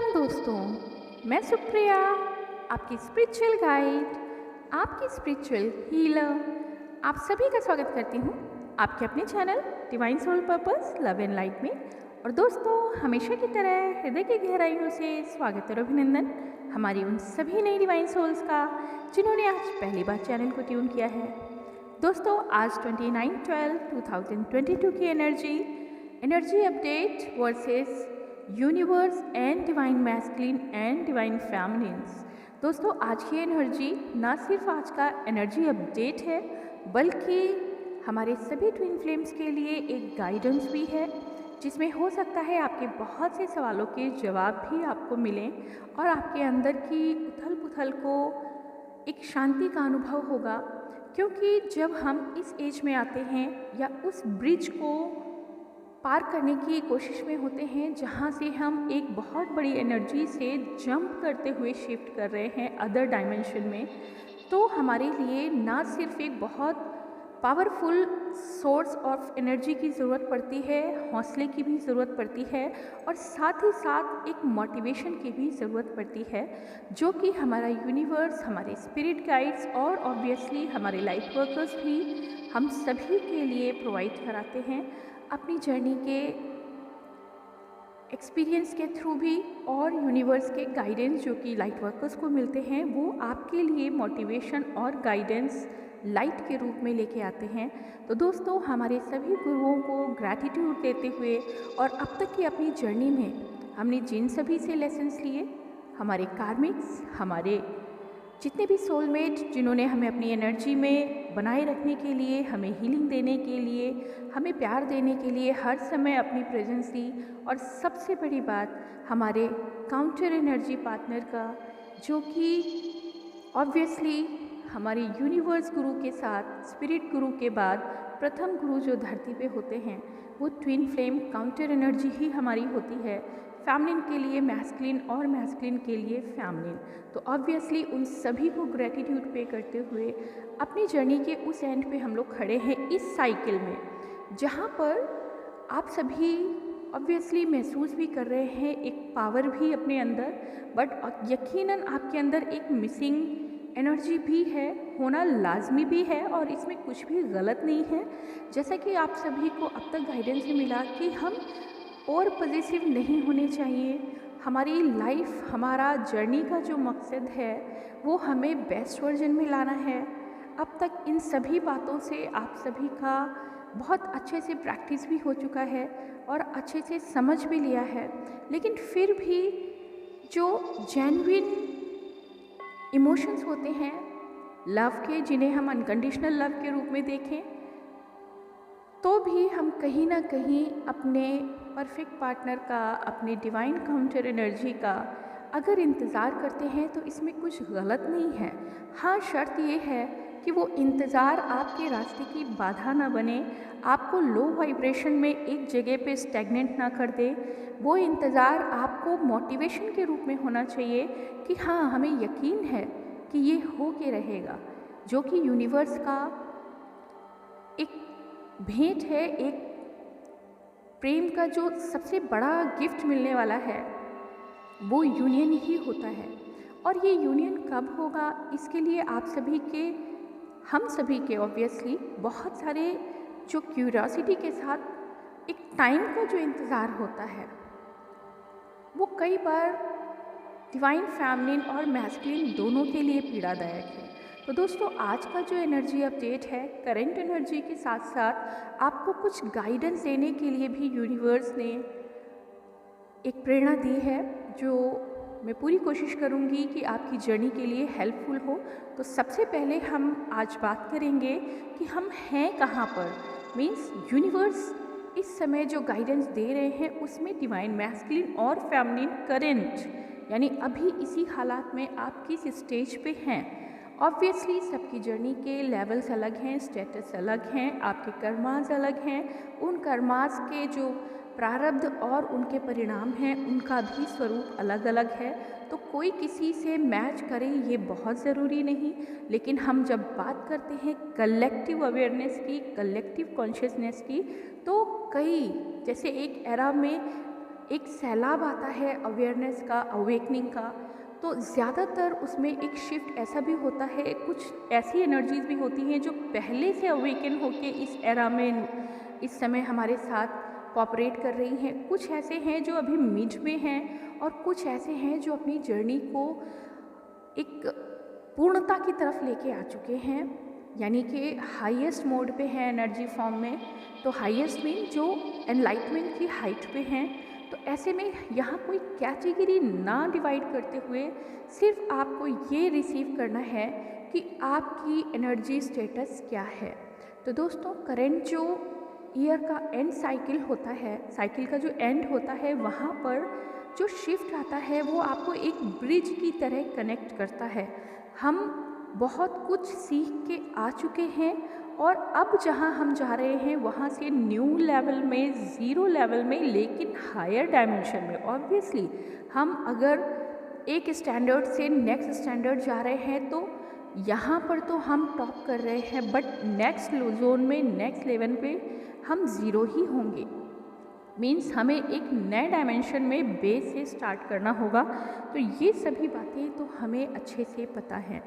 Welcome दोस्तों, मैं सुप्रिया, आपकी स्पिरिचुअल गाइड, आपकी स्पिरिचुअल हीलर। आप सभी का स्वागत करती हूँ आपके अपने channel divine soul purpose love and light में। और दोस्तों, हमेशा की तरह हृदय की गहराइयों से स्वागत और अभिनंदन हमारी उन सभी नई डिवाइन सोल्स का जिन्होंने आज पहली बार चैनल को ट्यून किया है। दोस्तों, आज 29/12/2022 की energy update versus universe and divine masculine and divine feminines. दोस्तों, आज की एनर्जी ना सिर्फ आज का एनर्जी अपडेट है, बल्कि हमारे सभी ट्विन फ्लेम्स के लिए एक गाइडेंस भी है, जिसमें हो सकता है आपके बहुत से सवालों के जवाब भी आपको मिलें और आपके अंदर की उथल पुथल को एक शांति का अनुभव होगा। क्योंकि जब हम इस एज में आते हैं या उस ब्रिज को पार करने की कोशिश में होते हैं जहाँ से हम एक बहुत बड़ी एनर्जी से जंप करते हुए शिफ्ट कर रहे हैं अदर डायमेंशन में, तो हमारे लिए ना सिर्फ एक बहुत पावरफुल सोर्स ऑफ एनर्जी की ज़रूरत पड़ती है, हौसले की भी ज़रूरत पड़ती है और साथ ही साथ एक मोटिवेशन की भी ज़रूरत पड़ती है, जो कि हमारा यूनिवर्स, हमारे स्पिरिट गाइड्स और ऑब्वियसली हमारे लाइट वर्कर्स भी हम सभी के लिए प्रोवाइड कराते हैं अपनी जर्नी के एक्सपीरियंस के थ्रू भी। और यूनिवर्स के गाइडेंस जो कि लाइट वर्कर्स को मिलते हैं, वो आपके लिए मोटिवेशन और गाइडेंस लाइट के रूप में लेके आते हैं। तो दोस्तों, हमारे सभी गुरुओं को ग्रैटिट्यूड देते हुए और अब तक की अपनी जर्नी में हमने जिन सभी से लेसन्स लिए, हमारे कार्मिक्स, हमारे जितने भी सोलमेट जिन्होंने हमें अपनी एनर्जी में बनाए रखने के लिए, हमें हीलिंग देने के लिए, हमें प्यार देने के लिए हर समय अपनी प्रेजेंस दी, और सबसे बड़ी बात हमारे काउंटर एनर्जी पार्टनर का, जो कि ऑब्वियसली हमारे यूनिवर्स गुरु के साथ स्पिरिट गुरु के बाद प्रथम गुरु जो धरती पे होते हैं, वो ट्विन फ्लेम काउंटर एनर्जी ही हमारी होती है, फैमिलिन के लिए मैस्कुलिन और मैस्कुलिन के लिए फैमिलिन। तो ऑब्वियसली उन सभी को ग्रेटिट्यूड पे करते हुए अपनी जर्नी के उस एंड पे हम लोग खड़े हैं इस साइकिल में, जहाँ पर आप सभी ऑब्वियसली महसूस भी कर रहे हैं एक पावर भी अपने अंदर, बट यकीनन आपके अंदर एक मिसिंग एनर्जी भी है, होना लाजमी भी है, और इसमें कुछ भी गलत नहीं है। जैसा कि आप सभी को अब तक गाइडेंस भी मिला कि हम और पॉजिटिव नहीं होने चाहिए। हमारी लाइफ, हमारा जर्नी का जो मकसद है वो हमें बेस्ट वर्जन में लाना है। अब तक इन सभी बातों से आप सभी का बहुत अच्छे से प्रैक्टिस भी हो चुका है और अच्छे से समझ भी लिया है, लेकिन फिर भी जो जेन्युइन इमोशंस होते हैं लव के, जिन्हें हम अनकंडीशनल लव के रूप में देखें, तो भी हम कहीं ना कहीं अपने परफेक्ट पार्टनर का, अपने डिवाइन काउंटर एनर्जी का अगर इंतज़ार करते हैं तो इसमें कुछ गलत नहीं है। हाँ, शर्त ये है कि वो इंतज़ार आपके रास्ते की बाधा ना बने, आपको लो वाइब्रेशन में एक जगह पे स्टैग्नेंट ना कर दे। वो इंतज़ार आपको मोटिवेशन के रूप में होना चाहिए कि हाँ, हमें यकीन है कि ये हो के रहेगा, जो कि यूनिवर्स का एक भेंट है, एक प्रेम का जो सबसे बड़ा गिफ्ट मिलने वाला है, वो यूनियन ही होता है। और ये यूनियन कब होगा, इसके लिए आप सभी के, हम सभी के ऑब्वियसली बहुत सारे जो क्यूरियोसिटी के साथ एक टाइम का जो इंतज़ार होता है, वो कई बार डिवाइन फैमिलिन और मैस्कुलिन दोनों के लिए पीड़ादायक है। तो दोस्तों, आज का जो एनर्जी अपडेट है, करंट एनर्जी के साथ साथ आपको कुछ गाइडेंस देने के लिए भी यूनिवर्स ने एक प्रेरणा दी है, जो मैं पूरी कोशिश करूंगी कि आपकी जर्नी के लिए हेल्पफुल हो। तो सबसे पहले हम आज बात करेंगे कि हम हैं कहाँ पर, मीन्स यूनिवर्स इस समय जो गाइडेंस दे रहे हैं उसमें डिवाइन मैस्कुलिन और फेमिनिन करंट, यानी अभी इसी हालात में आप किस स्टेज पे हैं। ऑब्वियसली सबकी जर्नी के लेवल्स अलग हैं, स्टेटस अलग हैं, आपके कर्मास अलग हैं, उन कर्मास के जो प्रारब्ध और उनके परिणाम हैं उनका भी स्वरूप अलग अलग है। तो कोई किसी से मैच करे ये बहुत ज़रूरी नहीं, लेकिन हम जब बात करते हैं कलेक्टिव अवेयरनेस की, कलेक्टिव कॉन्शियसनेस की, तो कई, जैसे एक एरा में एक सैलाब आता है अवेयरनेस का, अवेकनिंग का, तो ज़्यादातर उसमें एक शिफ्ट ऐसा भी होता है, कुछ ऐसी एनर्जीज़ भी होती हैं जो पहले से अवेकन होके इस एरा में, इस समय हमारे साथ कोऑपरेट कर रही हैं। कुछ ऐसे हैं जो अभी मिड में हैं और कुछ ऐसे हैं जो अपनी जर्नी को एक पूर्णता की तरफ लेके आ चुके हैं, यानी कि हाईएस्ट मोड पे हैं एनर्जी फॉर्म में। तो हाईएस्ट मीन जो एनलाइटमेंट की हाइट पे हैं। तो ऐसे में यहाँ कोई कैटेगरी ना डिवाइड करते हुए सिर्फ आपको ये रिसीव करना है कि आपकी एनर्जी स्टेटस क्या है। तो दोस्तों, करंट जो ईयर का एंड साइकिल होता है, साइकिल का जो एंड होता है, वहाँ पर जो शिफ्ट आता है वो आपको एक ब्रिज की तरह कनेक्ट करता है। हम बहुत कुछ सीख के आ चुके हैं और अब जहाँ हम जा रहे हैं वहाँ से न्यू लेवल में, ज़ीरो लेवल में, लेकिन हायर डायमेंशन में। ऑब्वियसली हम अगर एक स्टैंडर्ड से नेक्स्ट स्टैंडर्ड जा रहे हैं तो यहाँ पर तो हम टॉप कर रहे हैं, बट नेक्स्ट जोन में, नेक्स्ट लेवल पे हम ज़ीरो ही होंगे। मीन्स हमें एक नए डायमेंशन में बेस से स्टार्ट करना होगा। तो ये सभी बातें तो हमें अच्छे से पता हैं।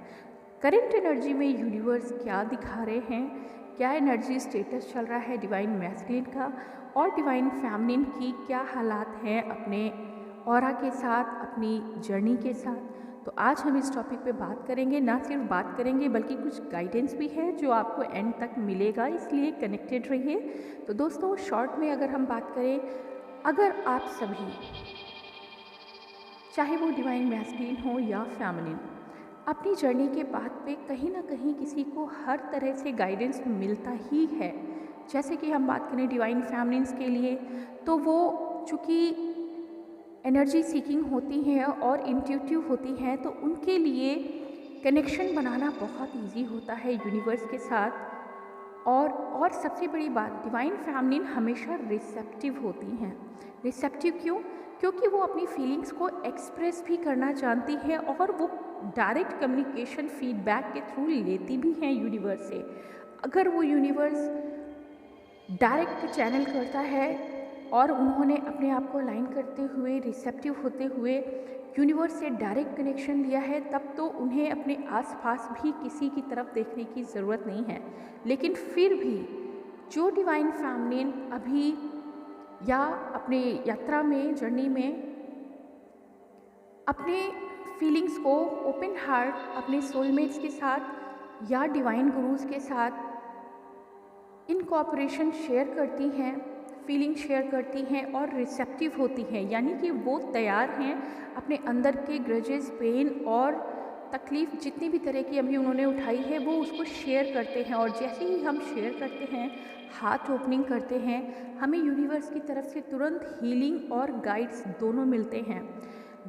करंट एनर्जी में यूनिवर्स क्या दिखा रहे हैं, क्या एनर्जी स्टेटस चल रहा है डिवाइन मैस्कुलिन का और डिवाइन फेमिनिन की क्या हालात हैं अपने ऑरा के साथ, अपनी जर्नी के साथ। तो आज हम इस टॉपिक पे बात करेंगे, ना सिर्फ बात करेंगे बल्कि कुछ गाइडेंस भी है जो आपको एंड तक मिलेगा, इसलिए कनेक्टेड रहिए। तो दोस्तों, शॉर्ट में अगर हम बात करें, अगर आप सभी, चाहे वो डिवाइन मैस्कुलिन हो या फेमिनिन, अपनी जर्नी के पाथ पे कहीं ना कहीं किसी को हर तरह से गाइडेंस मिलता ही है। जैसे कि हम बात करें डिवाइन फेमिनिन्स के लिए, तो वो चूँकि एनर्जी सीकिंग होती हैं और इंट्यूटिव होती हैं, तो उनके लिए कनेक्शन बनाना बहुत इजी होता है यूनिवर्स के साथ। और सबसे बड़ी बात, डिवाइन फेमिनिन हमेशा रिसेप्टिव होती हैं। रिसेप्टिव क्यों? क्योंकि वो अपनी फीलिंग्स को एक्सप्रेस भी करना जानती हैं और वो डायरेक्ट कम्युनिकेशन फीडबैक के थ्रू लेती भी हैं यूनिवर्स से। अगर वो यूनिवर्स डायरेक्ट चैनल करता है और उन्होंने अपने आप को अलाइन करते हुए, रिसेप्टिव होते हुए यूनिवर्स से डायरेक्ट कनेक्शन लिया है, तब तो उन्हें अपने आसपास भी किसी की तरफ देखने की ज़रूरत नहीं है। लेकिन फिर भी जो डिवाइन फेमिनिन अभी या अपने यात्रा में, जर्नी में अपने फीलिंग्स को ओपन हार्ट अपने सोलमेट्स के साथ या डिवाइन गुरुज़ के साथ इन कोऑपरेशन शेयर करती हैं, फीलिंग शेयर करती हैं और रिसेप्टिव होती हैं, यानी कि वो तैयार हैं अपने अंदर के ग्रजेस, पेन और तकलीफ़ जितनी भी तरह की अभी उन्होंने उठाई है वो उसको शेयर करते हैं। और जैसे ही हम शेयर करते हैं, हार्ट ओपनिंग करते हैं, हमें यूनिवर्स की तरफ से तुरंत हीलिंग और गाइड्स दोनों मिलते हैं।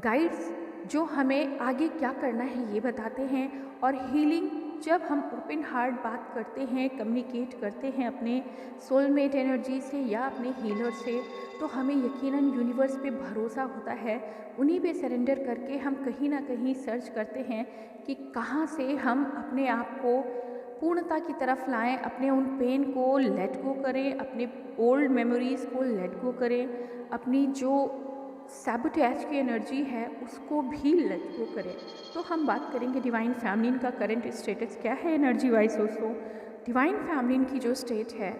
गाइड्स जो हमें आगे क्या करना है ये बताते हैं, और हीलिंग जब हम ओपन हार्ट बात करते हैं, कम्युनिकेट करते हैं अपने सोलमेट एनर्जी से या अपने हीलर से, तो हमें यकीनन यूनिवर्स पे भरोसा होता है। उन्हीं पे सरेंडर करके हम कहीं ना कहीं सर्च करते हैं कि कहाँ से हम अपने आप को पूर्णता की तरफ लाएं, अपने उन पेन को लेट गो करें, अपने ओल्ड मेमोरीज़ को लेट गो करें, अपनी जो सैबोटेज की एनर्जी है उसको भी लेट गो करें। तो हम बात करेंगे डिवाइन फेमिनिन का करंट स्टेटस क्या है एनर्जी वाइज। दोस्तों, डिवाइन फेमिनिन की जो स्टेट है,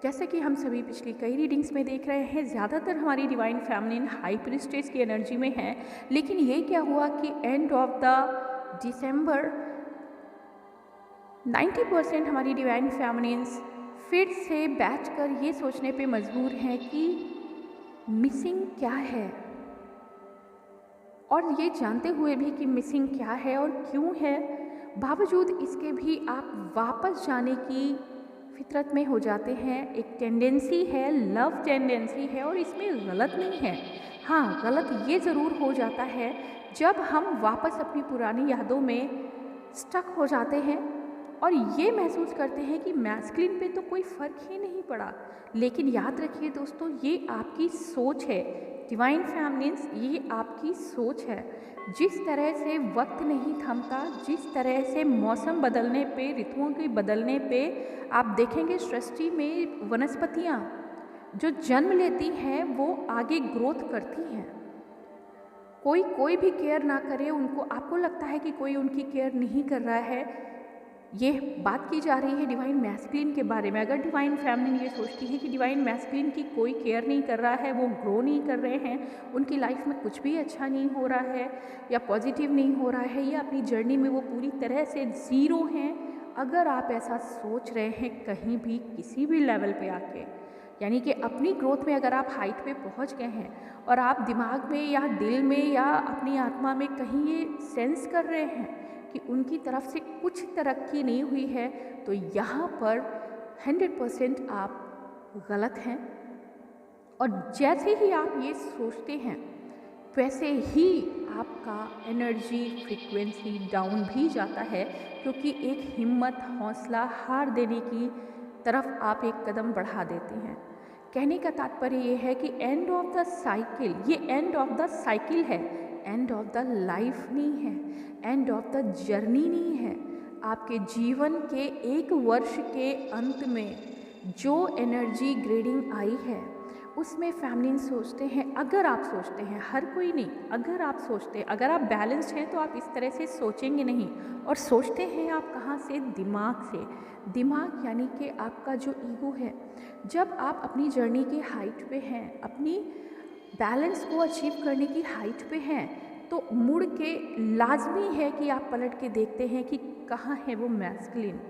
जैसे कि हम सभी पिछली कई रीडिंग्स में देख रहे हैं, ज़्यादातर हमारी डिवाइन फेमिनिन हाई प्रीस्टेस की एनर्जी में है। लेकिन ये क्या हुआ कि एंड ऑफ द दिसंबर 90% हमारी डिवाइन फेमिनिन्स फिर से बैठकर ये सोचने पे मजबूर हैं कि मिसिंग क्या है, और ये जानते हुए भी कि मिसिंग क्या है और क्यों है, बावजूद इसके भी आप वापस जाने की फितरत में हो जाते हैं। एक टेंडेंसी है, लव टेंडेंसी है, और इसमें गलत नहीं है। हाँ, गलत ये ज़रूर हो जाता है जब हम वापस अपनी पुरानी यादों में स्टक हो जाते हैं और ये महसूस करते हैं कि मैस्कुलिन पे तो कोई फ़र्क ही नहीं पड़ा। लेकिन याद रखिए दोस्तों, ये आपकी सोच है। डिवाइन फेमिनिन्स, ये आपकी सोच है। जिस तरह से वक्त नहीं थमता, जिस तरह से मौसम बदलने पे, ऋतुओं के बदलने पे आप देखेंगे सृष्टि में वनस्पतियाँ जो जन्म लेती हैं वो आगे ग्रोथ करती हैं। कोई भी केयर ना करे उनको, आपको लगता है कि कोई उनकी केयर नहीं कर रहा है, ये बात की जा रही है डिवाइन मैस्कुलिन के बारे में। अगर डिवाइन फेमिनिन ये सोचती है कि डिवाइन मैस्कुलिन की कोई केयर नहीं कर रहा है, वो ग्रो नहीं कर रहे हैं, उनकी लाइफ में कुछ भी अच्छा नहीं हो रहा है या पॉजिटिव नहीं हो रहा है, या अपनी जर्नी में वो पूरी तरह से ज़ीरो हैं, अगर आप ऐसा सोच रहे हैं कहीं भी किसी भी लेवल पे आके, यानी कि अपनी ग्रोथ में अगर आप हाइट पे पहुंच गए हैं और आप दिमाग में या दिल में या अपनी आत्मा में कहीं ये सेंस कर रहे हैं कि उनकी तरफ से कुछ तरक्की नहीं हुई है, तो यहाँ पर 100% आप गलत हैं। और जैसे ही आप ये सोचते हैं वैसे ही आपका एनर्जी फ्रीक्वेंसी डाउन भी जाता है, क्योंकि एक हिम्मत, हौसला, हार देने की तरफ आप एक कदम बढ़ा देते हैं। कहने का तात्पर्य ये है कि एंड ऑफ द साइकिल, ये एंड ऑफ द साइकिल है, एंड ऑफ द लाइफ नहीं है, एंड ऑफ द जर्नी नहीं है। आपके जीवन के 1 वर्ष के अंत में जो एनर्जी ग्रेडिंग आई है उसमें फैमिली सोचते हैं, अगर आप सोचते हैं, हर कोई नहीं, अगर आप सोचते हैं, अगर आप बैलेंस्ड हैं तो आप इस तरह से सोचेंगे नहीं। और सोचते हैं आप कहाँ से? दिमाग से। दिमाग यानी कि आपका जो ईगो है। जब आप अपनी जर्नी के हाइट पे हैं, अपनी बैलेंस को अचीव करने की हाइट पे हैं, तो मुड़ के लाजमी है कि आप पलट के देखते हैं कि कहाँ है वो मैस्कुलिन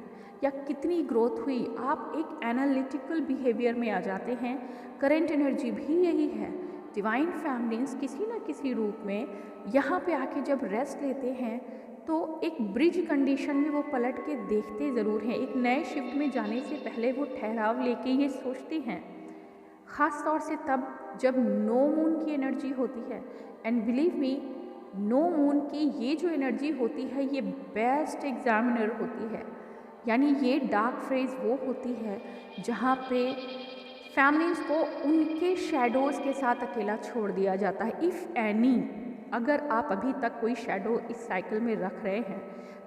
या कितनी ग्रोथ हुई। आप एक एनालिटिकल बिहेवियर में आ जाते हैं। करंट एनर्जी भी यही है। डिवाइन फैमिलीज किसी न किसी रूप में यहाँ पे आके जब रेस्ट लेते हैं तो एक ब्रिज कंडीशन में वो पलट के देखते ज़रूर हैं। एक नए शिफ्ट में जाने से पहले वो ठहराव लेके ये सोचते हैं, ख़ास तौर से तब जब नो मून की एनर्जी होती है। And believe me, no moon की ये जो एनर्जी होती है ये बेस्ट एग्जामिनर होती है। यानी ये डार्क फेज वो होती है जहाँ पे फैमिलीज को उनके शैडोज़ के साथ अकेला छोड़ दिया जाता है। इफ़ एनी, अगर आप अभी तक कोई शैडो इस साइकिल में रख रहे हैं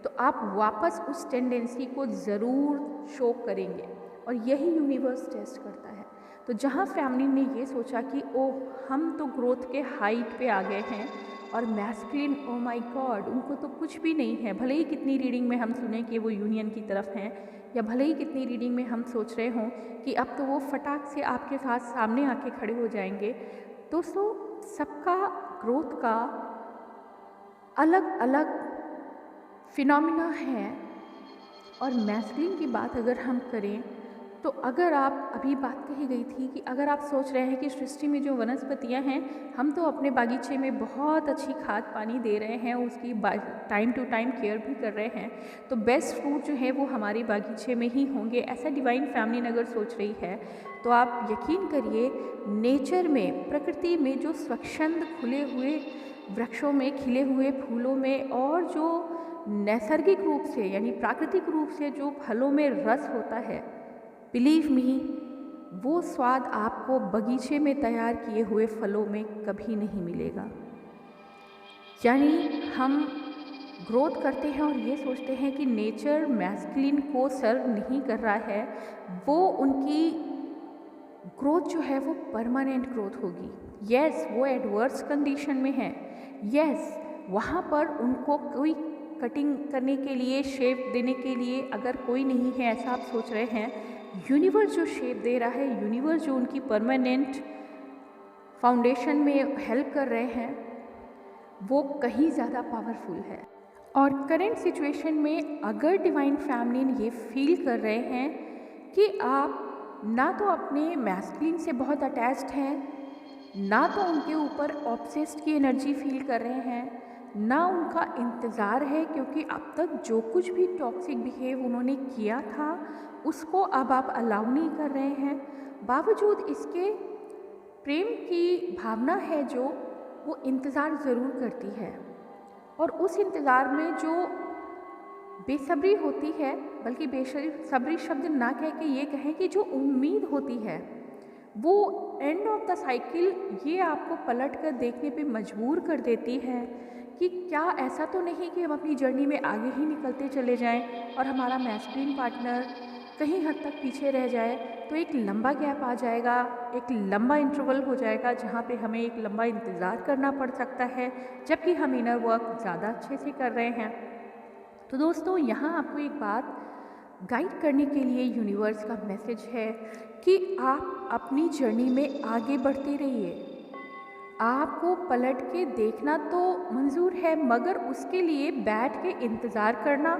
तो आप वापस उस टेंडेंसी को ज़रूर शो करेंगे, और यही यूनिवर्स टेस्ट करता है। तो जहाँ फैमिली ने ये सोचा कि ओह हम तो ग्रोथ के हाइट पे आ गए हैं, और मैस्कुलिन, ओ माय गॉड, उनको तो कुछ भी नहीं है। भले ही कितनी रीडिंग में हम सुने कि वो यूनियन की तरफ हैं, या भले ही कितनी रीडिंग में हम सोच रहे हों कि अब तो वो फटाक से आपके साथ सामने आके खड़े हो जाएंगे। दोस्तों, सबका ग्रोथ का अलग अलग फिनोमिना है। और मैस्कुलिन की बात अगर हम करें तो अगर आप, अभी बात कही गई थी कि अगर आप सोच रहे हैं कि सृष्टि में जो वनस्पतियां हैं, हम तो अपने बागीचे में बहुत अच्छी खाद पानी दे रहे हैं, उसकी टाइम टू टाइम केयर भी कर रहे हैं, तो बेस्ट फ्रूट जो है वो हमारे बागीचे में ही होंगे, ऐसा डिवाइन फैमिली अगर सोच रही है तो आप यकीन करिए, नेचर में, प्रकृति में जो स्वच्छंद खुले हुए वृक्षों में, खिले हुए फूलों में, और जो नैसर्गिक रूप से यानी प्राकृतिक रूप से जो फलों में रस होता है, बिलीव मी, वो स्वाद आपको बगीचे में तैयार किए हुए फलों में कभी नहीं मिलेगा। यानी हम ग्रोथ करते हैं और ये सोचते हैं कि नेचर मैस्कुलिन को सर्व नहीं कर रहा है, वो उनकी ग्रोथ जो है वो परमानेंट ग्रोथ होगी। यस, वो एडवर्स कंडीशन में है। यस, वहाँ पर उनको कोई कटिंग करने के लिए, शेप देने के लिए अगर कोई नहीं है, ऐसा आप सोच रहे हैं, यूनिवर्स जो शेप दे रहा है, यूनिवर्स जो उनकी परमानेंट फाउंडेशन में हेल्प कर रहे हैं, वो कहीं ज़्यादा पावरफुल है। और करंट सिचुएशन में अगर डिवाइन फैमिली ये फील कर रहे हैं कि आप ना तो अपने मैस्कुलिन से बहुत अटैच्ड हैं, ना तो उनके ऊपर ऑब्सेस्ड की एनर्जी फील कर रहे हैं, ना उनका इंतज़ार है, क्योंकि अब तक जो कुछ भी टॉक्सिक बिहेव उन्होंने किया था उसको अब आप अलाउ नहीं कर रहे हैं, बावजूद इसके प्रेम की भावना है जो वो इंतज़ार ज़रूर करती है। और उस इंतज़ार में जो बेसब्री होती है, बल्कि बेसब्री शब्द ना कह के ये कहें कि जो उम्मीद होती है, वो एंड ऑफ द साइकिल ये आपको पलट कर देखने पे मजबूर कर देती है कि क्या ऐसा तो नहीं कि हम अपनी जर्नी में आगे ही निकलते चले जाएं और हमारा मैस्कुलिन पार्टनर कहीं हद तक पीछे रह जाए। तो एक लंबा गैप आ जाएगा, एक लंबा इंटरवल हो जाएगा जहाँ पे हमें एक लंबा इंतज़ार करना पड़ सकता है, जबकि हम इनर वर्क ज़्यादा अच्छे से कर रहे हैं। तो दोस्तों, यहाँ आपको एक बात गाइड करने के लिए यूनिवर्स का मैसेज है कि आप अपनी जर्नी में आगे बढ़ते रहिए। आपको पलट के देखना तो मंजूर है, मगर उसके लिए बैठ के इंतज़ार करना,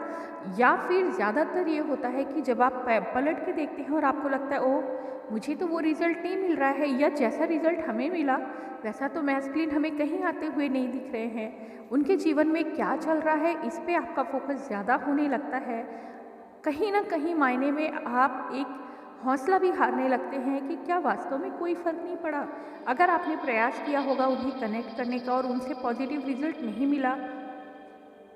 या फिर ज़्यादातर ये होता है कि जब आप पलट के देखते हैं और आपको लगता है ओह मुझे तो वो रिज़ल्ट नहीं मिल रहा है, या जैसा रिज़ल्ट हमें मिला वैसा तो मैस्कुलिन हमें कहीं आते हुए नहीं दिख रहे हैं, उनके जीवन में क्या चल रहा है इस पे आपका फोकस ज़्यादा होने लगता है। कहीं ना कहीं मायने में आप एक हौसला भी हारने लगते हैं कि क्या वास्तव में कोई फ़र्क नहीं पड़ा। अगर आपने प्रयास किया होगा उन्हें कनेक्ट करने का और उनसे पॉजिटिव रिजल्ट नहीं मिला,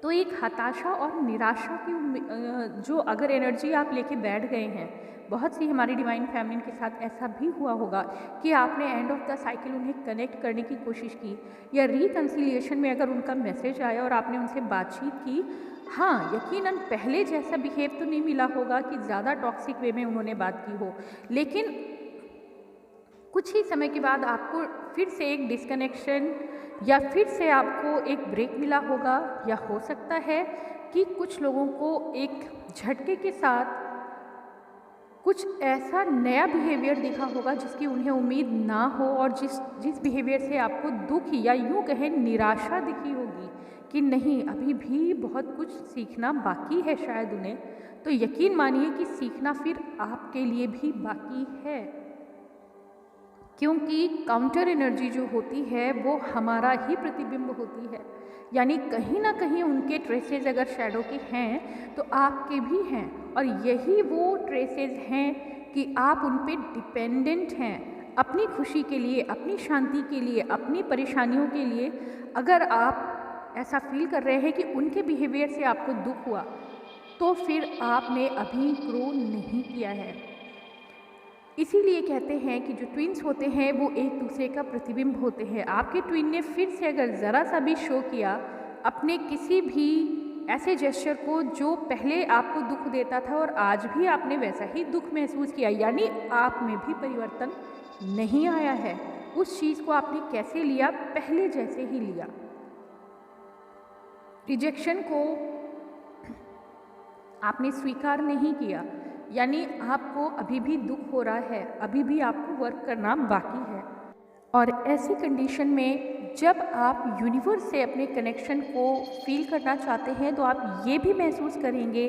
तो एक हताशा और निराशा की जो अगर एनर्जी आप लेके बैठ गए हैं, बहुत सी हमारी डिवाइन फैमिली के साथ ऐसा भी हुआ होगा कि आपने एंड ऑफ द साइकिल उन्हें कनेक्ट करने की कोशिश की, या रिकन्सिलिएशन में अगर उनका मैसेज आया और आपने उनसे बातचीत की, हाँ यकीनन पहले जैसा बिहेव तो नहीं मिला होगा कि ज़्यादा टॉक्सिक वे में उन्होंने बात की हो, लेकिन कुछ ही समय के बाद आपको फिर से एक डिस्कनेक्शन या फिर से आपको एक ब्रेक मिला होगा, या हो सकता है कि कुछ लोगों को एक झटके के साथ कुछ ऐसा नया बिहेवियर दिखा होगा जिसकी उन्हें उम्मीद ना हो, और जिस बिहेवियर से आपको दुख या यूँ कहें निराशा दिखी होगी कि नहीं अभी भी बहुत कुछ सीखना बाकी है शायद उन्हें। तो यकीन मानिए कि सीखना फिर आपके लिए भी बाकी है, क्योंकि काउंटर एनर्जी जो होती है वो हमारा ही प्रतिबिंब होती है, यानी कहीं ना कहीं उनके ट्रेसेस अगर शैडो के हैं तो आपके भी हैं, और यही वो ट्रेसेस हैं कि आप उन पे डिपेंडेंट हैं अपनी खुशी के लिए, अपनी शांति के लिए, अपनी परेशानियों के लिए। अगर आप ऐसा फील कर रहे हैं कि उनके बिहेवियर से आपको दुख हुआ, तो फिर आपने अभी ग्रो नहीं किया है। इसीलिए कहते हैं कि जो ट्विन्स होते हैं वो एक दूसरे का प्रतिबिंब होते हैं। आपके ट्विन ने फिर से अगर ज़रा सा भी शो किया अपने किसी भी ऐसे जेस्चर को जो पहले आपको दुख देता था और आज भी आपने वैसा ही दुख महसूस किया, यानी आप में भी परिवर्तन नहीं आया है, उस चीज़ को आपने कैसे लिया, पहले जैसे ही लिया। रिजेक्शन को आपने स्वीकार नहीं किया, यानी आपको अभी भी दुख हो रहा है, अभी भी आपको वर्क करना बाकी है। और ऐसी कंडीशन में जब आप यूनिवर्स से अपने कनेक्शन को फील करना चाहते हैं, तो आप ये भी महसूस करेंगे,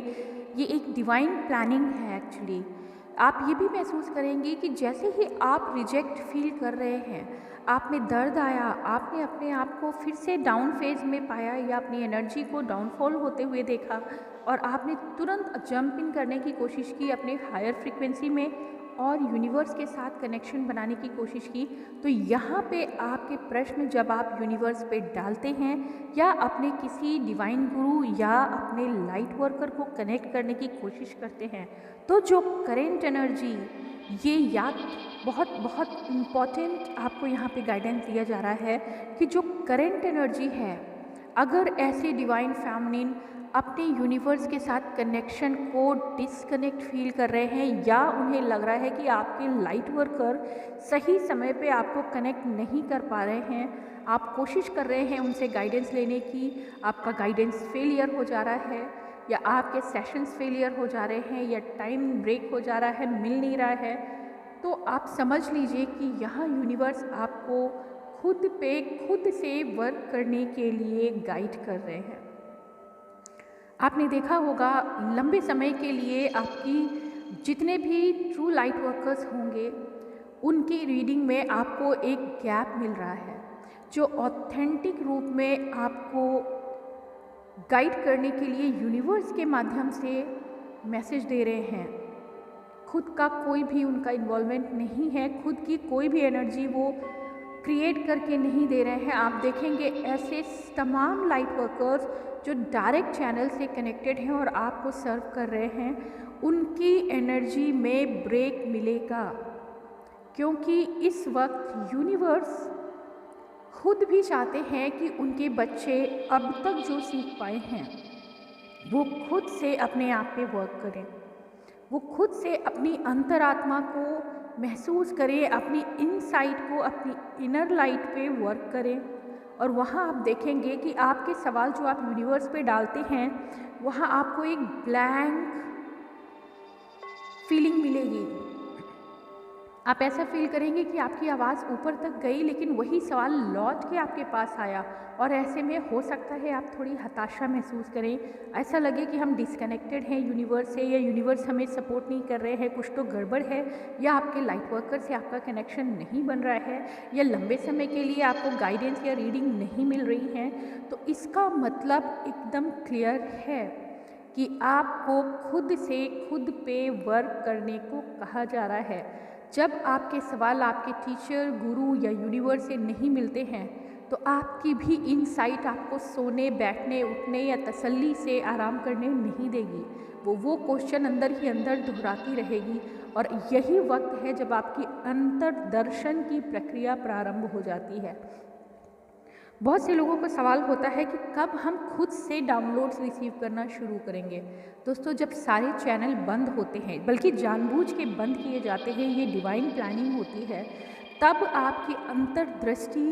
ये एक डिवाइन प्लानिंग है एक्चुअली। आप ये भी महसूस करेंगे कि जैसे ही आप रिजेक्ट फील कर रहे हैं, आप में दर्द आया, आपने अपने आप को फिर से डाउन फेज में पाया या अपनी एनर्जी को डाउनफॉल होते हुए देखा, और आपने तुरंत जंप इन करने की कोशिश की अपने हायर फ्रीक्वेंसी में और यूनिवर्स के साथ कनेक्शन बनाने की कोशिश की, तो यहाँ पे आपके प्रश्न जब आप यूनिवर्स पे डालते हैं या अपने किसी डिवाइन गुरु या अपने लाइट वर्कर को कनेक्ट करने की कोशिश करते हैं, तो जो करेंट एनर्जी, ये याद बहुत बहुत इम्पॉर्टेंट आपको यहाँ पे गाइडेंस दिया जा रहा है कि जो करेंट एनर्जी है, अगर ऐसे डिवाइन फेमिनिन अपने यूनिवर्स के साथ कनेक्शन को डिसकनेक्ट फील कर रहे हैं, या उन्हें लग रहा है कि आपके लाइट वर्कर सही समय पे आपको कनेक्ट नहीं कर पा रहे हैं, आप कोशिश कर रहे हैं उनसे गाइडेंस लेने की, आपका गाइडेंस फेलियर हो जा रहा है, या आपके सेशंस फेलियर हो जा रहे हैं, या टाइम ब्रेक हो जा रहा है, मिल नहीं रहा है, तो आप समझ लीजिए कि यहाँ यूनिवर्स आपको खुद पे खुद से वर्क करने के लिए गाइड कर रहे हैं। आपने देखा होगा लंबे समय के लिए आपकी जितने भी ट्रू लाइट वर्कर्स होंगे, उनकी रीडिंग में आपको एक गैप मिल रहा है, जो ऑथेंटिक रूप में आपको गाइड करने के लिए यूनिवर्स के माध्यम से मैसेज दे रहे हैं। खुद का कोई भी उनका इन्वॉल्वमेंट नहीं है, खुद की कोई भी एनर्जी वो क्रिएट करके नहीं दे रहे हैं। आप देखेंगे ऐसे तमाम लाइट वर्कर्स जो डायरेक्ट चैनल से कनेक्टेड हैं और आपको सर्व कर रहे हैं, उनकी एनर्जी में ब्रेक मिलेगा, क्योंकि इस वक्त यूनिवर्स खुद भी चाहते हैं कि उनके बच्चे अब तक जो सीख पाए हैं वो खुद से अपने आप पे वर्क करें। वो खुद से अपनी अंतरात्मा को महसूस करें, अपनी इनसाइट को, अपनी इनर लाइट पे वर्क करें। और वहाँ आप देखेंगे कि आपके सवाल जो आप यूनिवर्स पे डालते हैं, वहाँ आपको एक ब्लैंक फीलिंग मिलेगी। आप ऐसा फील करेंगे कि आपकी आवाज़ ऊपर तक गई, लेकिन वही सवाल लौट के आपके पास आया। और ऐसे में हो सकता है आप थोड़ी हताशा महसूस करें, ऐसा लगे कि हम डिस्कनेक्टेड हैं यूनिवर्स से, या यूनिवर्स हमें सपोर्ट नहीं कर रहे हैं, कुछ तो गड़बड़ है, या आपके लाइट वर्कर से आपका कनेक्शन नहीं बन रहा है, या लंबे समय के लिए आपको गाइडेंस या रीडिंग नहीं मिल रही है। तो इसका मतलब एकदम क्लियर है कि आपको खुद से खुद पे वर्क करने को कहा जा रहा है। जब आपके सवाल आपके टीचर, गुरु या यूनिवर्स से नहीं मिलते हैं, तो आपकी भी इनसाइट आपको सोने, बैठने, उठने या तसल्ली से आराम करने नहीं देगी। वो क्वेश्चन अंदर ही अंदर दोहराती रहेगी। और यही वक्त है जब आपकी अंतर्दर्शन की प्रक्रिया प्रारंभ हो जाती है। बहुत से लोगों का सवाल होता है कि कब हम खुद से डाउनलोड्स रिसीव करना शुरू करेंगे। दोस्तों, जब सारे चैनल बंद होते हैं, बल्कि जानबूझ के बंद किए जाते हैं, ये डिवाइन प्लानिंग होती है, तब आपकी अंतर्दृष्टि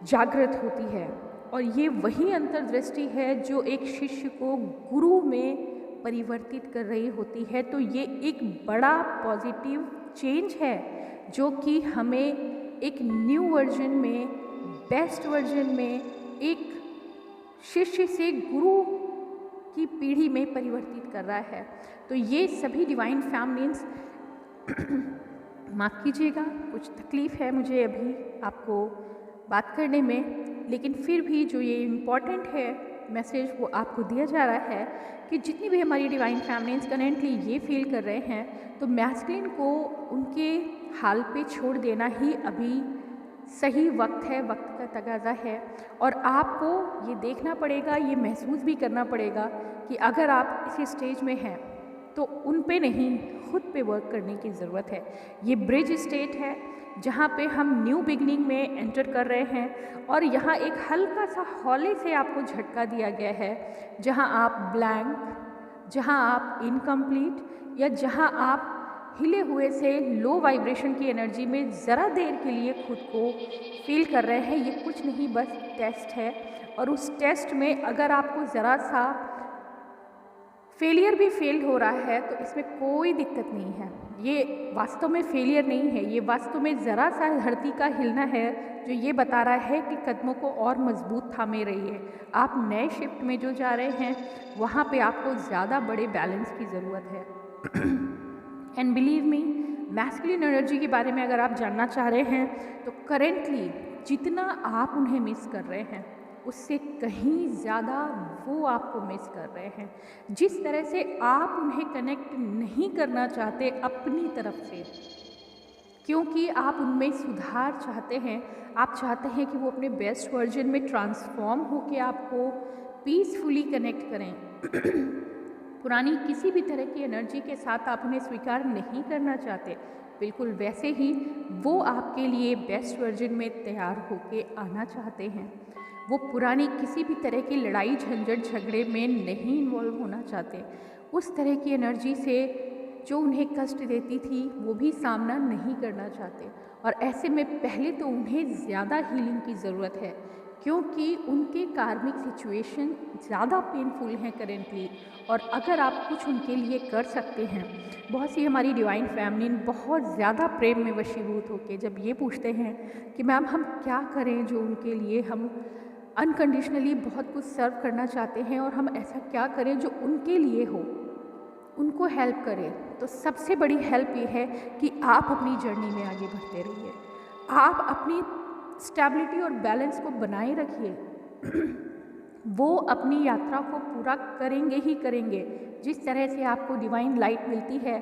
जागृत होती है। और ये वही अंतर्दृष्टि है जो एक शिष्य को गुरु में परिवर्तित कर रही होती है। तो ये एक बड़ा पॉजिटिव चेंज है जो कि हमें एक न्यू वर्जन में, बेस्ट वर्जन में, एक शिष्य से गुरु की पीढ़ी में परिवर्तित कर रहा है। तो ये सभी डिवाइन फैमिलीन्स माफ़ कीजिएगा, कुछ तकलीफ़ है मुझे अभी आपको बात करने में, लेकिन फिर भी जो ये इम्पॉर्टेंट है मैसेज वो आपको दिया जा रहा है कि जितनी भी हमारी डिवाइन फैमिलीन्स करेंटली ये फील कर रहे हैं, तो मैस्कुलिन को उनके हाल पे छोड़ देना ही अभी सही वक्त है, वक्त का तगाज़ा है। और आपको ये देखना पड़ेगा, ये महसूस भी करना पड़ेगा कि अगर आप इस स्टेज में हैं तो उन पे नहीं, खुद पे वर्क करने की ज़रूरत है। ये ब्रिज स्टेट है जहाँ पे हम न्यू बिगनिंग में एंटर कर रहे हैं। और यहाँ एक हल्का सा हौले से आपको झटका दिया गया है, जहाँ आप ब्लैंक, जहाँ आप इनकम्प्लीट, या जहाँ आप हिले हुए से लो वाइब्रेशन की एनर्जी में ज़रा देर के लिए खुद को फील कर रहे हैं। ये कुछ नहीं, बस टेस्ट है। और उस टेस्ट में अगर आपको ज़रा सा फेलियर भी फेल हो रहा है तो इसमें कोई दिक्कत नहीं है। ये वास्तव में फेलियर नहीं है, ये वास्तव में ज़रा सा धरती का हिलना है जो ये बता रहा है कि कदमों को और मजबूत थामे रहिए। आप नए शिफ्ट में जो जा रहे हैं वहाँ पे आपको ज़्यादा बड़े बैलेंस की ज़रूरत है। And believe me, masculine energy के बारे में अगर आप जानना चाह रहे हैं तो करेंटली जितना आप उन्हें मिस कर रहे हैं उससे कहीं ज़्यादा वो आपको मिस कर रहे हैं। जिस तरह से आप उन्हें कनेक्ट नहीं करना चाहते अपनी तरफ से, क्योंकि आप उनमें सुधार चाहते हैं, आप चाहते हैं कि वो अपने बेस्ट वर्जन में ट्रांसफॉर्म होकर आपको पीसफुली कनेक्ट करें। पुरानी किसी भी तरह की एनर्जी के साथ आप उन्हें स्वीकार नहीं करना चाहते, बिल्कुल वैसे ही वो आपके लिए बेस्ट वर्जन में तैयार होके आना चाहते हैं। वो पुरानी किसी भी तरह की लड़ाई झंझट झगड़े में नहीं इन्वॉल्व होना चाहते। उस तरह की एनर्जी से जो उन्हें कष्ट देती थी वो भी सामना नहीं करना चाहते। और ऐसे में पहले तो उन्हें ज़्यादा हीलिंग की ज़रूरत है, क्योंकि उनके कार्मिक सिचुएशन ज़्यादा पेनफुल हैं करेंटली। और अगर आप कुछ उनके लिए कर सकते हैं, बहुत सी हमारी डिवाइन फैमिली बहुत ज़्यादा प्रेम में वशीभूत होकर जब ये पूछते हैं कि मैम हम क्या करें जो उनके लिए हम अनकंडीशनली बहुत कुछ सर्व करना चाहते हैं, और हम ऐसा क्या करें जो उनके लिए हो, उनको हेल्प करें। तो सबसे बड़ी हेल्प ये है कि आप अपनी जर्नी में आगे बढ़ते रहिए, आप अपनी स्टेबिलिटी और बैलेंस को बनाए रखिए। वो अपनी यात्रा को पूरा करेंगे ही करेंगे। जिस तरह से आपको डिवाइन लाइट मिलती है,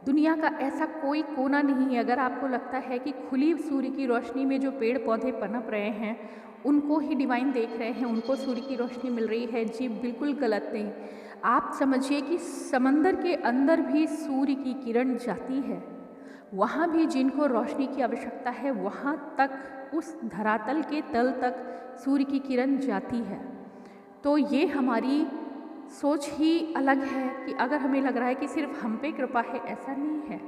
दुनिया का ऐसा कोई कोना नहीं है, अगर आपको लगता है कि खुली सूर्य की रोशनी में जो पेड़ पौधे पनप रहे हैं उनको ही डिवाइन देख रहे हैं, उनको सूर्य की रोशनी मिल रही है, जी बिल्कुल गलत नहीं। आप समझिए कि समंदर के अंदर भी सूर्य की किरण जाती है, वहाँ भी जिनको रोशनी की आवश्यकता है वहाँ तक, उस धरातल के तल तक सूर्य की किरण जाती है। तो ये हमारी सोच ही अलग है कि अगर हमें लग रहा है कि सिर्फ हम पे कृपा है, ऐसा नहीं है।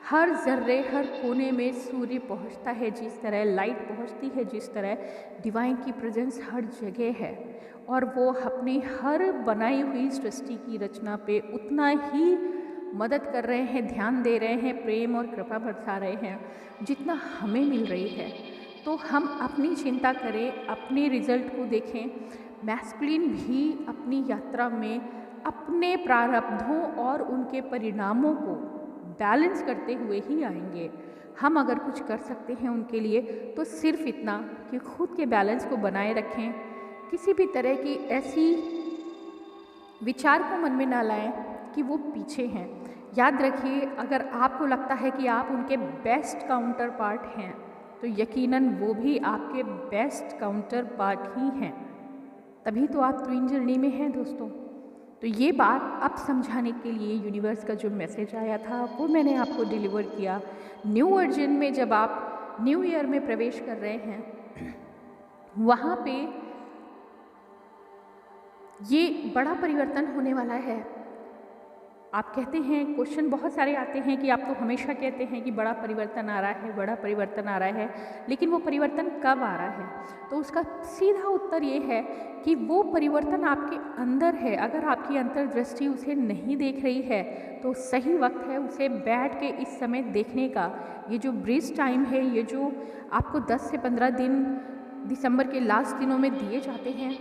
हर ज़र्रे, हर कोने में सूर्य पहुंचता है, जिस तरह लाइट पहुंचती है, जिस तरह डिवाइन की प्रेजेंस हर जगह है, और वो अपनी हर बनाई हुई सृष्टि की रचना पे उतना ही मदद कर रहे हैं, ध्यान दे रहे हैं, प्रेम और कृपा बरसा रहे हैं जितना हमें मिल रही है। तो हम अपनी चिंता करें, अपने रिजल्ट को देखें। मैस्कुलिन भी अपनी यात्रा में अपने प्रारब्धों और उनके परिणामों को बैलेंस करते हुए ही आएंगे। हम अगर कुछ कर सकते हैं उनके लिए तो सिर्फ इतना कि खुद के बैलेंस को बनाए रखें, किसी भी तरह की ऐसी विचार को मन में ना लाएं कि वो पीछे हैं। याद रखिए, अगर आपको लगता है कि आप उनके बेस्ट काउंटर पार्ट हैं तो यकीनन वो भी आपके बेस्ट काउंटर पार्ट ही हैं, तभी तो आप ट्विन जर्नी में हैं दोस्तों। तो ये बात अब समझाने के लिए यूनिवर्स का जो मैसेज आया था वो मैंने आपको डिलीवर किया। न्यू वर्जन में जब आप न्यू ईयर में प्रवेश कर रहे हैं, वहाँ पे ये बड़ा परिवर्तन होने वाला है। आप कहते हैं, क्वेश्चन बहुत सारे आते हैं कि आप तो हमेशा कहते हैं कि बड़ा परिवर्तन आ रहा है, बड़ा परिवर्तन आ रहा है, लेकिन वो परिवर्तन कब आ रहा है? तो उसका सीधा उत्तर ये है कि वो परिवर्तन आपके अंदर है। अगर आपकी अंतर्दृष्टि उसे नहीं देख रही है तो सही वक्त है उसे बैठ के इस समय देखने का। ये जो ब्रीज टाइम है, ये जो आपको 10 से 15 दिन दिसंबर के लास्ट दिनों में दिए जाते हैं,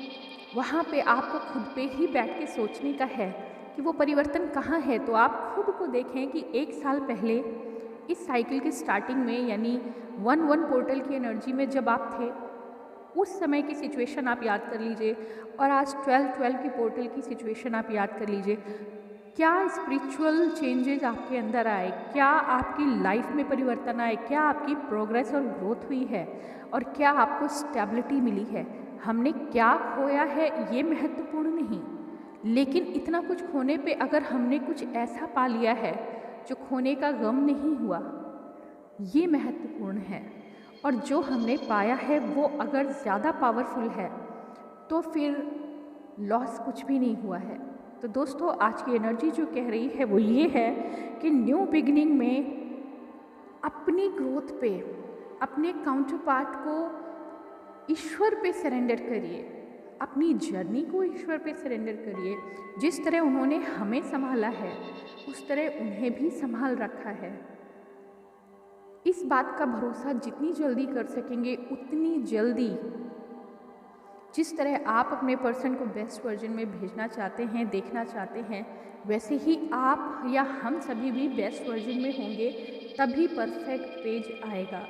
वहाँ पे आपको खुद पे ही बैठ के सोचने का है कि वो परिवर्तन कहाँ है। तो आप खुद को देखें कि 1 साल पहले इस साइकिल की स्टार्टिंग में, यानी 1-1 पोर्टल की एनर्जी में जब आप थे, उस समय की सिचुएशन आप याद कर लीजिए, और आज 12-12 की पोर्टल की सिचुएशन आप याद कर लीजिए। क्या स्पिरिचुअल चेंजेस आपके अंदर आए? क्या आपकी लाइफ में परिवर्तन आए? क्या आपकी प्रोग्रेस और ग्रोथ हुई है? और क्या आपको स्टेबिलिटी मिली है? हमने क्या खोया है ये महत्वपूर्ण नहीं, लेकिन इतना कुछ खोने पे अगर हमने कुछ ऐसा पा लिया है जो खोने का गम नहीं हुआ, ये महत्वपूर्ण है। और जो हमने पाया है वो अगर ज़्यादा पावरफुल है तो फिर लॉस कुछ भी नहीं हुआ है। तो दोस्तों, आज की एनर्जी जो कह रही है वो ये है कि न्यू बिगिनिंग में अपनी ग्रोथ पे, अपने काउंटर पार्ट को ईश्वर पे सरेंडर करिए, अपनी जर्नी को ईश्वर पे सरेंडर करिए। जिस तरह उन्होंने हमें संभाला है उस तरह उन्हें भी संभाल रखा है। इस बात का भरोसा जितनी जल्दी कर सकेंगे उतनी जल्दी, जिस तरह आप अपने पर्सन को बेस्ट वर्जन में भेजना चाहते हैं, देखना चाहते हैं, वैसे ही आप या हम सभी भी बेस्ट वर्जन में होंगे, तभी परफेक्ट पेज आएगा।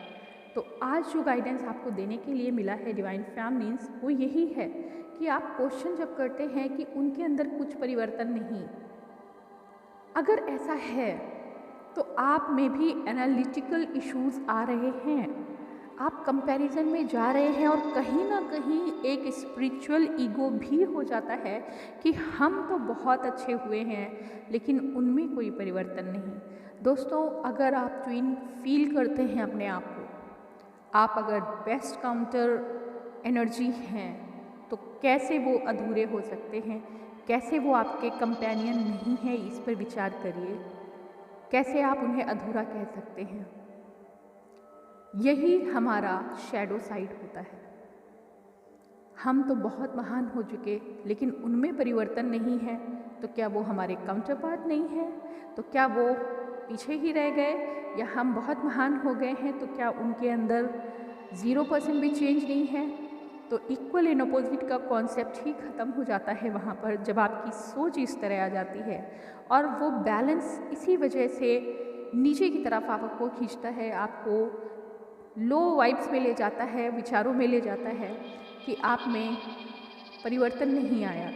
तो आज जो गाइडेंस आपको देने के लिए मिला है डिवाइन फेमिनिन्स, वो यही है कि आप क्वेश्चन जब करते हैं कि उनके अंदर कुछ परिवर्तन नहीं, अगर ऐसा है तो आप में भी एनालिटिकल इश्यूज आ रहे हैं, आप कंपैरिजन में जा रहे हैं, और कहीं ना कहीं एक स्पिरिचुअल ईगो भी हो जाता है कि हम तो बहुत अच्छे हुए हैं लेकिन उनमें कोई परिवर्तन नहीं। दोस्तों, अगर आप ट्विन फील करते हैं अपने आप को, आप अगर बेस्ट काउंटर एनर्जी हैं, तो कैसे वो अधूरे हो सकते हैं? कैसे वो आपके कंपेनियन नहीं है? इस पर विचार करिए। कैसे आप उन्हें अधूरा कह सकते हैं? यही हमारा शैडो साइड होता है। हम तो बहुत महान हो चुके लेकिन उनमें परिवर्तन नहीं है, तो क्या वो हमारे काउंटर पार्ट नहीं है? तो क्या वो पीछे ही रह गए? या हम बहुत महान हो गए हैं तो क्या उनके अंदर 0% भी चेंज नहीं है? तो इक्वल एंड अपोजिट का कॉन्सेप्ट ही ख़त्म हो जाता है वहाँ पर, जब आपकी सोच इस तरह आ जाती है। और वो बैलेंस इसी वजह से नीचे की तरफ आपको खींचता है, आपको लो वाइब्स में ले जाता है, विचारों में ले जाता है कि आप में परिवर्तन नहीं आया।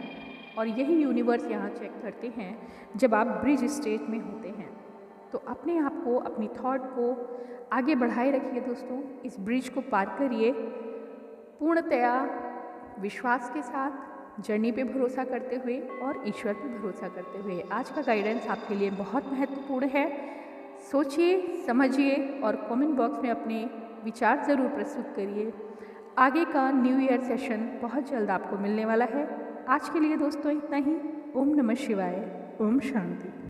और यही यूनिवर्स यहाँ चेक करते हैं जब आप ब्रिज स्टेज में होते हैं। तो अपने आप को, अपनी थॉट को आगे बढ़ाए रखिए दोस्तों, इस ब्रिज को पार करिए पूर्णतया विश्वास के साथ, जर्नी पे भरोसा करते हुए और ईश्वर पे भरोसा करते हुए। आज का गाइडेंस आपके लिए बहुत महत्वपूर्ण है। सोचिए, समझिए और कमेंट बॉक्स में अपने विचार ज़रूर प्रस्तुत करिए। आगे का न्यू ईयर सेशन बहुत जल्द आपको मिलने वाला है। आज के लिए दोस्तों इतना ही। ओम नमः शिवाय। ओम शांति।